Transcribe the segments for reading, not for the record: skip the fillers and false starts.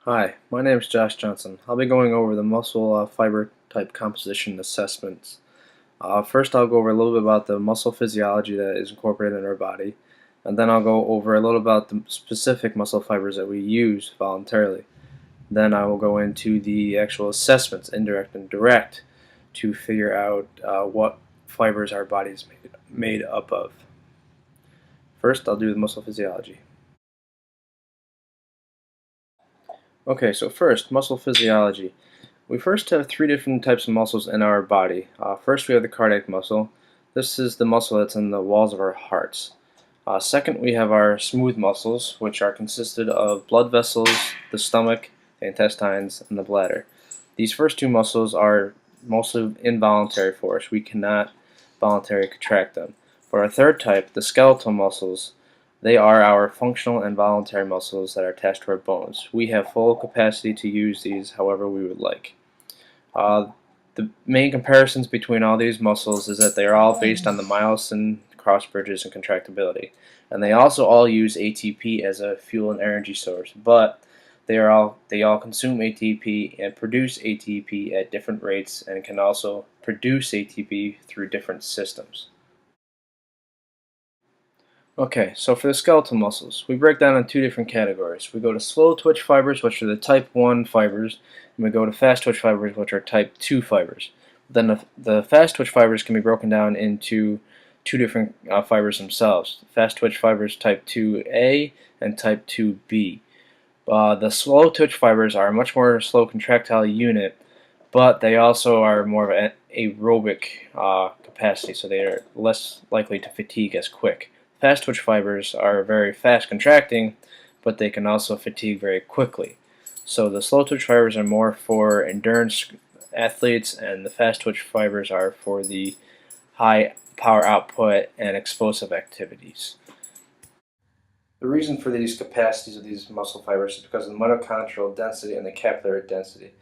Hi, my name is Josh Johnson. I'll be going over the muscle fiber type composition assessments. First, I'll go over a little bit about the muscle physiology that is incorporated in our body, and then I'll go over a little about the specific muscle fibers that we use voluntarily. Then I will go into the actual assessments, indirect and direct, to figure out what fibers our body is made up of. First, I'll do the muscle physiology. Okay, so first, muscle physiology. We first have three different types of muscles in our body. First, we have the cardiac muscle. This is the muscle that's in the walls of our hearts. Second, we have our smooth muscles, which are consisted of blood vessels, the stomach, the intestines, and the bladder. These first two muscles are mostly involuntary for us. We cannot voluntarily contract them. For our third type, the skeletal muscles, they are our functional and voluntary muscles that are attached to our bones. We have full capacity to use these however we would like. Uh, the main comparisons between all these muscles is that they are all based on the myosin cross bridges and contractibility. And they also all use ATP as a fuel and energy source, but they all consume ATP and produce ATP at different rates and can also produce ATP through different systems. Okay, so for the skeletal muscles, we break down in two different categories. We go to slow twitch fibers, which are the type 1 fibers, and we go to fast twitch fibers, which are type 2 fibers. Then the fast twitch fibers can be broken down into two different fibers themselves. Fast twitch fibers type 2A and type 2B. The slow twitch fibers are a much more slow contractile unit, but they also are more of an aerobic capacity, so they are less likely to fatigue as quick. Fast twitch fibers are very fast contracting, but they can also fatigue very quickly. So the slow twitch fibers are more for endurance athletes, and the fast twitch fibers are for the high power output and explosive activities. The reason for these capacities of these muscle fibers is because of the mitochondrial density and the capillary density.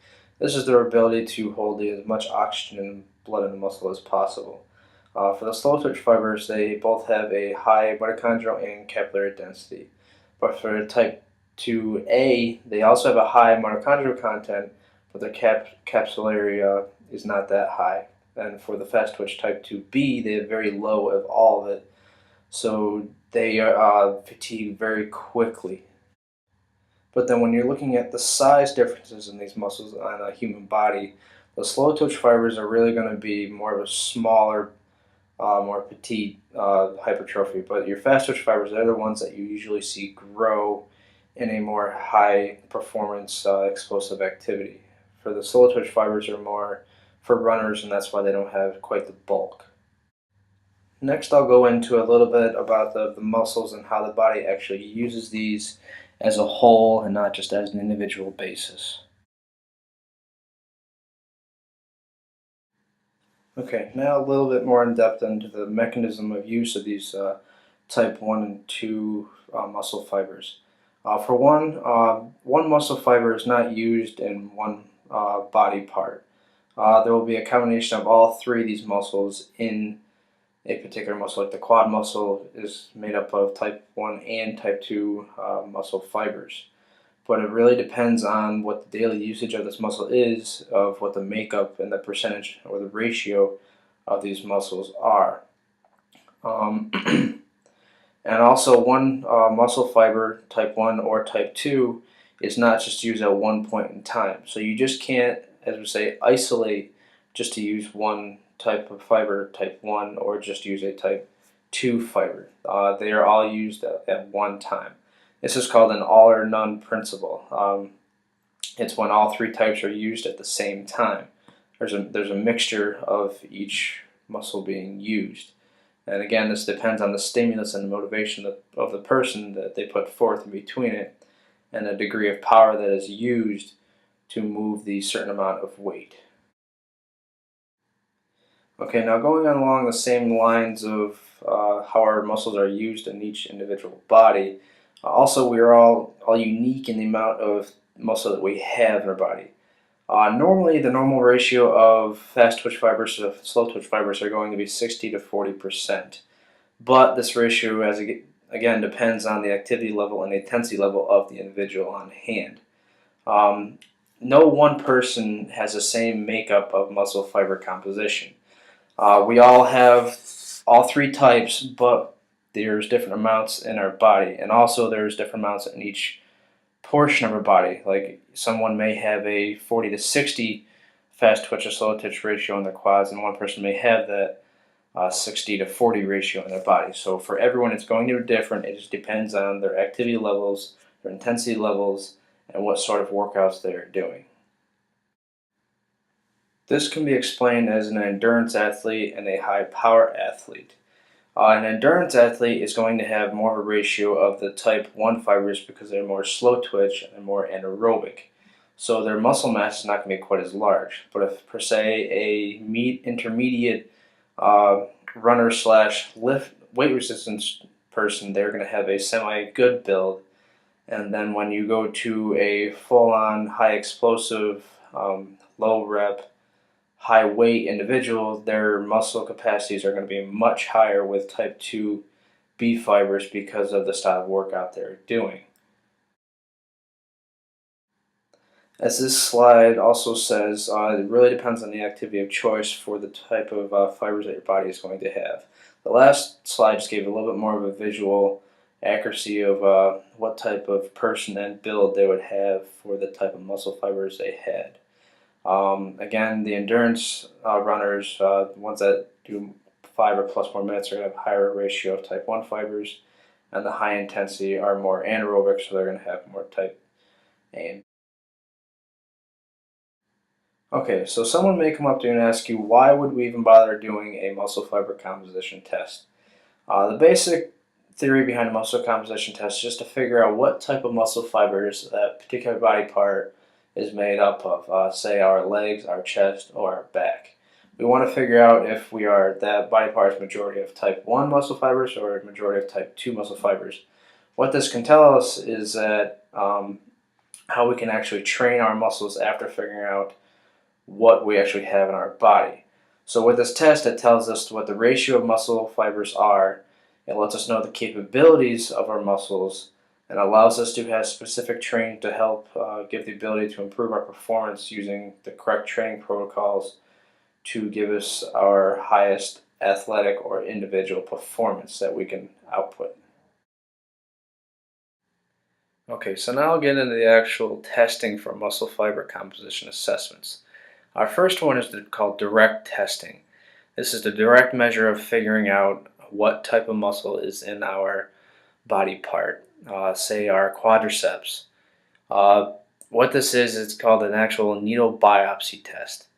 This is their ability to hold as much oxygen and blood in the muscle as possible. For the slow twitch fibers, they both have a high mitochondrial and capillary density. But for the type 2A, they also have a high mitochondrial content, but their capillary is not that high. And for the fast twitch type 2B, they have very low of all of it. So they fatigue very quickly. But then when you're looking at the size differences in these muscles on a human body, the slow twitch fibers are really going to be more of a smaller, more petite hypertrophy. But your fast twitch fibers are the ones that you usually see grow in a more high performance explosive activity. For the slow twitch fibers are more for runners, and that's why they don't have quite the bulk. Next, I'll go into a little bit about the muscles and how the body actually uses these as a whole and not just as an individual basis. Okay, now a little bit more in depth into the mechanism of use of these type 1 and 2 muscle fibers. For one muscle fiber is not used in one body part. There will be a combination of all three of these muscles in a particular muscle. Like the quad muscle is made up of type 1 and type 2 muscle fibers. But it really depends on what the daily usage of this muscle is, of what the makeup and the percentage or the ratio of these muscles are. Um, and also, one muscle fiber, type 1 or type 2, is not just used at one point in time. So you just can't, as we say, isolate just to use one type of fiber, type 1, or just use a type 2 fiber. They are all used at one time. This is called an all or none principle. It's when all three types are used at the same time. There's a mixture of each muscle being used. And again, this depends on the stimulus and the motivation of the person that they put forth in between it and the degree of power that is used to move the certain amount of weight. Okay, now going on along the same lines of how our muscles are used in each individual body, also we are all unique in the amount of muscle that we have in our body. Normally, the normal ratio of fast twitch fibers to slow twitch fibers are going to be 60 to 40%. But this ratio, again, depends on the activity level and the intensity level of the individual on hand. Um, no one person has the same makeup of muscle fiber composition. We all have all three types, but there's different amounts in our body, and also there's different amounts in each portion of our body. Like someone may have a 40 to 60 fast twitch to slow twitch ratio in their quads, and one person may have that 60 to 40 ratio in their body. So for everyone, it's going to be different. It just depends on their activity levels, their intensity levels, and what sort of workouts they're doing. This can be explained as an endurance athlete and a high power athlete. An endurance athlete is going to have more of a ratio of the type 1 fibers because they're more slow twitch and more anaerobic. So their muscle mass is not going to be quite as large. But if, per se, a intermediate runner slash lift weight resistance person, they're going to have a semi good build. And then when you go to a full on high explosive, low rep, high weight individual, their muscle capacities are going to be much higher with type 2B fibers because of the style of workout they're doing. As this slide also says, it really depends on the activity of choice for the type of fibers that your body is going to have. The last slide just gave a little bit more of a visual accuracy of what type of person and build they would have for the type of muscle fibers they had. Again, the endurance runners, the ones that do 5 or plus more minutes, are going to have a higher ratio of type 1 fibers, and the high intensity are more anaerobic, so they're going to have more type A. Okay, so someone may come up to you and ask you, why would we even bother doing a muscle fiber composition test? The basic theory behind a muscle composition test is just to figure out what type of muscle fibers that particular body part is made up of, say our legs, our chest, or our back. We want to figure out if that body part is majority of type 1 muscle fibers or majority of type 2 muscle fibers. What this can tell us is that how we can actually train our muscles after figuring out what we actually have in our body. So with this test, it tells us what the ratio of muscle fibers are. It lets us know the capabilities of our muscles and allows us to have specific training to help give the ability to improve our performance using the correct training protocols to give us our highest athletic or individual performance that we can output. Okay, so now I'll get into the actual testing for muscle fiber composition assessments. Our first one is called direct testing. This is the direct measure of figuring out what type of muscle is in our body part, say our quadriceps. What this is, it's called an actual needle biopsy test.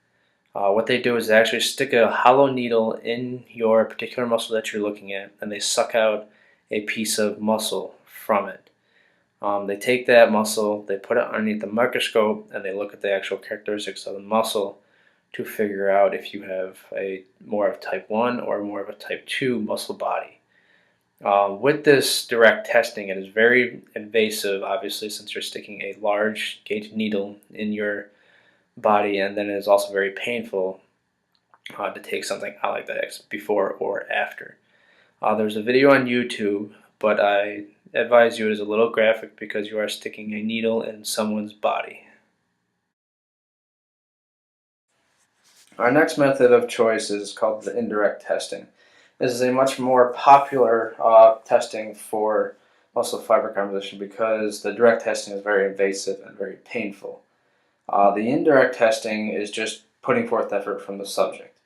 What they do is they actually stick a hollow needle in your particular muscle that you're looking at, and they suck out a piece of muscle from it. They take that muscle, they put it underneath the microscope, and they look at the actual characteristics of the muscle to figure out if you have a more of type 1 or more of a type 2 muscle body. With this direct testing, it is very invasive, obviously, since you're sticking a large gauge needle in your body, and then it is also very painful to take something out like that before or after. There's a video on YouTube, but I advise you it is a little graphic because you are sticking a needle in someone's body. Our next method of choice is called the indirect testing. This is a much more popular testing for muscle fiber composition because the direct testing is very invasive and very painful. The indirect testing is just putting forth effort from the subject.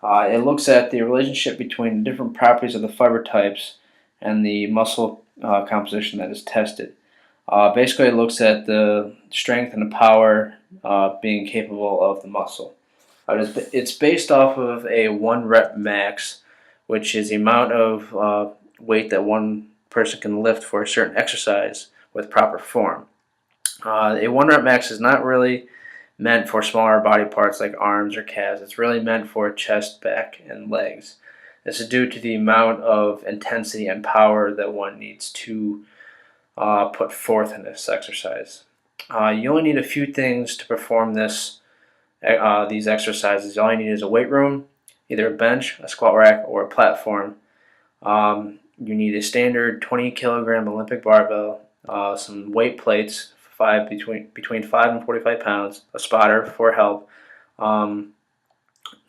It looks at the relationship between different properties of the fiber types and the muscle composition that is tested. Basically, it looks at the strength and the power being capable of the muscle. It's based off of a 1 rep max, which is the amount of weight that one person can lift for a certain exercise with proper form. A 1 rep max is not really meant for smaller body parts like arms or calves. It's really meant for chest, back, and legs. This is due to the amount of intensity and power that one needs to put forth in this exercise. You only need a few things to perform these exercises. All you need is a weight room, either a bench, a squat rack, or a platform. You need a standard 20 kilogram Olympic barbell, some weight plates between 5 and 45 pounds, a spotter for help, um,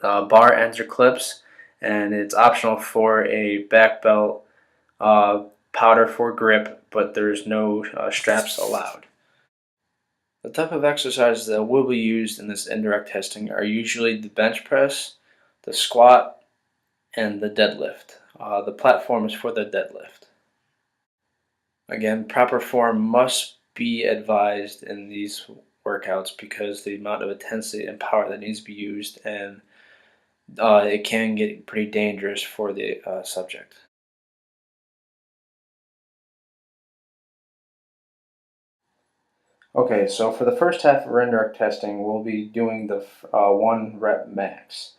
bar ends or clips, and it's optional for a back belt, powder for grip, but there's no straps allowed. The type of exercises that will be used in this indirect testing are usually the bench press, the squat, and the deadlift. The platform is for the deadlift. Again, proper form must be advised in these workouts because the amount of intensity and power that needs to be used, and it can get pretty dangerous for the subject. Okay, so for the first half of our indirect testing, we'll be doing the 1 rep max.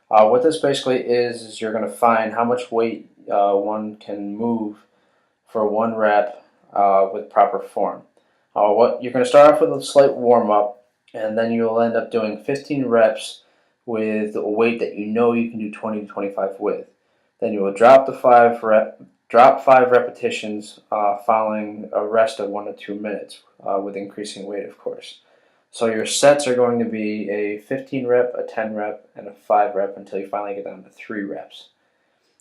What this basically is you're going to find how much weight one can move for 1 rep with proper form. What you're going to start off with a slight warm up, and then you'll end up doing 15 reps with a weight that you know you can do 20 to 25 with. Then you will drop 5 repetitions following a rest of 1 to 2 minutes with increasing weight, of course. So your sets are going to be a 15 rep, a 10 rep, and a 5 rep until you finally get down to 3 reps.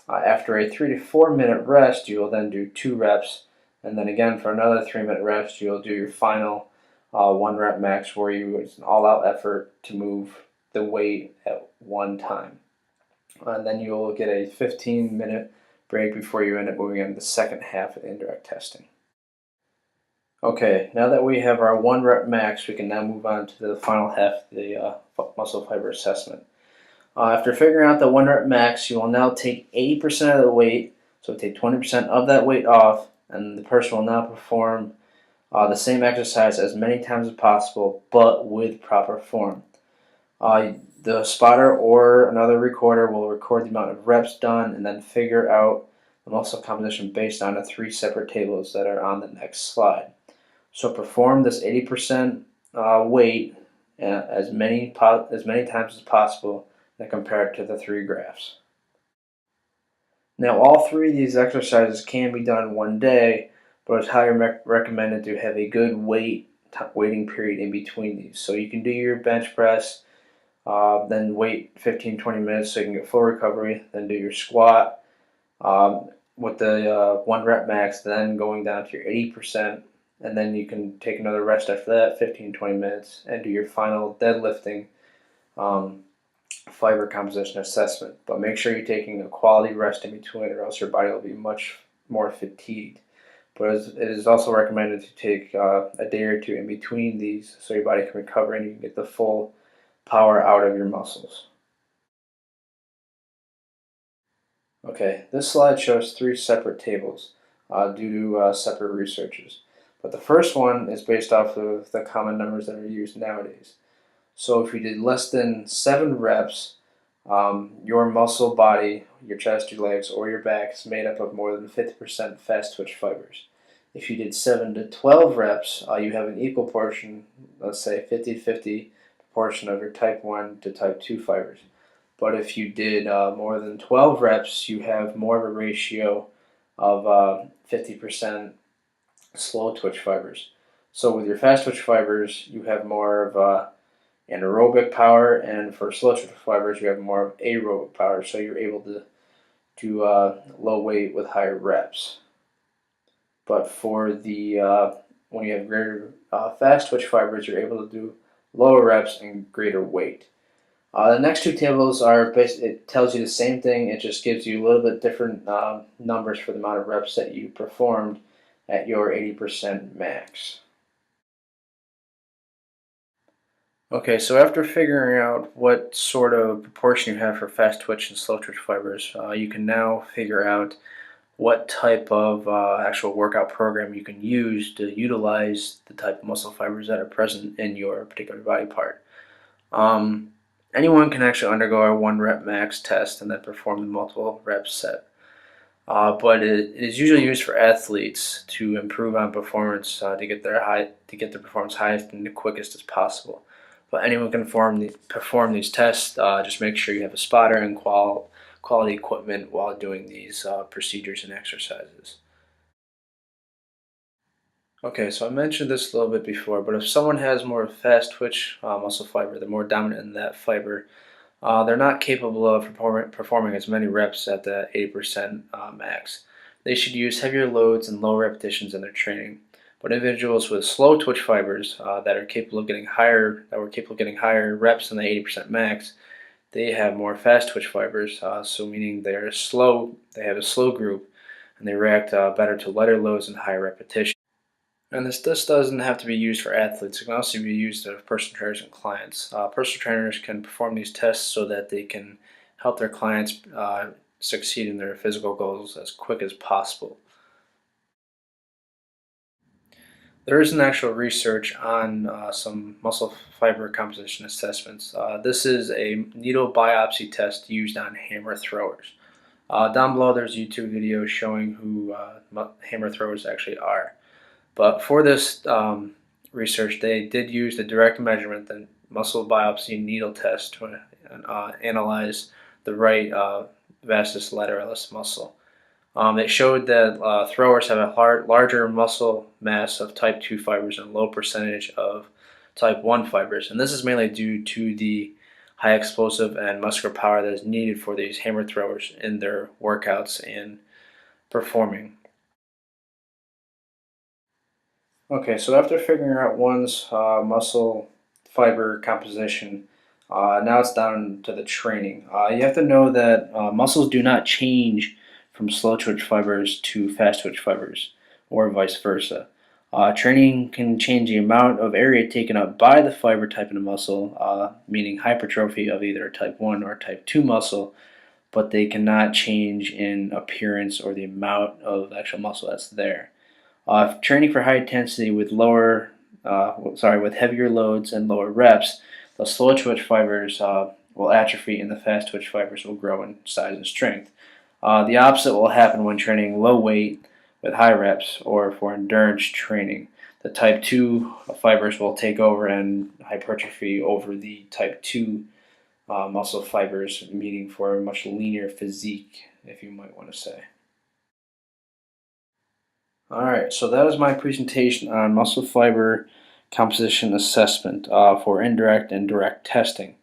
After a 3 to 4 minute rest, you will then do 2 reps, and then again for another 3-minute rest, you'll do your final 1 rep max where it's an all-out effort to move the weight at one time. And then you'll get a 15-minute break before you end up moving on to the second half of indirect testing. Okay, now that we have our 1 rep max, we can now move on to the final half of the muscle fiber assessment. After figuring out the 1 rep max, you will now take 80% of the weight, so take 20% of that weight off, and the person will now perform the same exercise as many times as possible, but with proper form. The spotter or another recorder will record the amount of reps done and then figure out the muscle composition based on the 3 separate tables that are on the next slide. So perform this 80% weight as many times as possible and compare it to the 3 graphs. Now all 3 of these exercises can be done in one day, but it's highly recommended to have a good waiting period in between these. So you can do your bench press, then wait 15-20 minutes so you can get full recovery, then do your squat with the 1 rep max, then going down to your 80%, and then you can take another rest after that, 15-20 minutes, and do your final deadlifting fiber composition assessment. But make sure you're taking a quality rest in between, or else your body will be much more fatigued. But it is also recommended to take a day or 2 in between these so your body can recover and you can get the full power out of your muscles. Okay, this slide shows 3 separate tables due to separate researchers. But the first one is based off of the common numbers that are used nowadays. So if you did less than 7 reps, your muscle body, your chest, your legs, or your back is made up of more than 50% fast twitch fibers. If you did 7 to 12 reps, you have an equal portion, let's say 50-50 proportion of your type 1 to type 2 fibers. But if you did more than 12 reps, you have more of a ratio of 50% slow twitch fibers. So with your fast twitch fibers, you have more of anaerobic power, and for slow twitch fibers, you have more of aerobic power. So you're able to do low weight with higher reps. But for the when you have greater fast twitch fibers, you're able to do lower reps and greater weight. The next 2 tables are it tells you the same thing. It just gives you a little bit different numbers for the amount of reps that you performed at your 80% max. Okay, so after figuring out what sort of proportion you have for fast twitch and slow twitch fibers, you can now figure out what type of actual workout program you can use to utilize the type of muscle fibers that are present in your particular body part. Anyone can actually undergo a 1 rep max test and then perform the multiple rep set. But it is usually used for athletes to improve on performance, to get their performance highest and the quickest as possible. But anyone can perform these tests. Just make sure you have a spotter and quality equipment while doing these procedures and exercises. Okay, so I mentioned this a little bit before, but if someone has more fast twitch muscle fiber, they're more dominant in that fiber, they're not capable of performing as many reps at the 80% max. They should use heavier loads and low repetitions in their training. But individuals with slow twitch fibers that are capable of getting higher reps than the 80% max, they have more fast twitch fibers. So meaning they have a slow group, and they react better to lighter loads and higher repetition. And this doesn't have to be used for athletes. It can also be used for personal trainers and clients. Personal trainers can perform these tests so that they can help their clients succeed in their physical goals as quick as possible. There is an actual research on some muscle fiber composition assessments. This is a needle biopsy test used on hammer throwers. Down below, there's a YouTube video showing who hammer throwers actually are. But for this research, they did use the direct measurement, the muscle biopsy needle test, to analyze the right vastus lateralis muscle. It showed that throwers have a larger muscle mass of type 2 fibers and a low percentage of type 1 fibers. And this is mainly due to the high explosive and muscular power that is needed for these hammer throwers in their workouts and performing. Okay, so after figuring out one's muscle fiber composition, now it's down to the training. You have to know that muscles do not change from slow twitch fibers to fast twitch fibers, or vice versa. Training can change the amount of area taken up by the fiber type in a muscle, meaning hypertrophy of either type 1 or type 2 muscle, but they cannot change in appearance or the amount of actual muscle that's there. Training for high intensity with with heavier loads and lower reps, the slow twitch fibers will atrophy and the fast twitch fibers will grow in size and strength. The opposite will happen when training low weight with high reps or for endurance training. The type 2 fibers will take over and hypertrophy over the type 2 muscle fibers, meaning for a much leaner physique, if you might want to say. Alright, so that is my presentation on muscle fiber composition assessment for indirect and direct testing.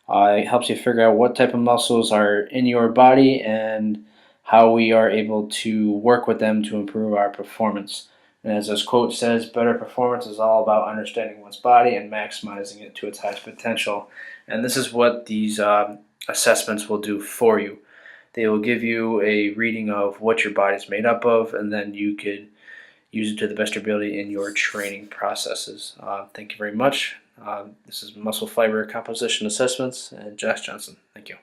It helps you figure out what type of muscles are in your body and how we are able to work with them to improve our performance. And as this quote says, better performance is all about understanding one's body and maximizing it to its highest potential. And this is what these assessments will do for you. They will give you a reading of what your body is made up of, and then you could use it to the best of your ability in your training processes. Thank you very much. This is Muscle Fiber Composition Assessments and Josh Johnson. Thank you.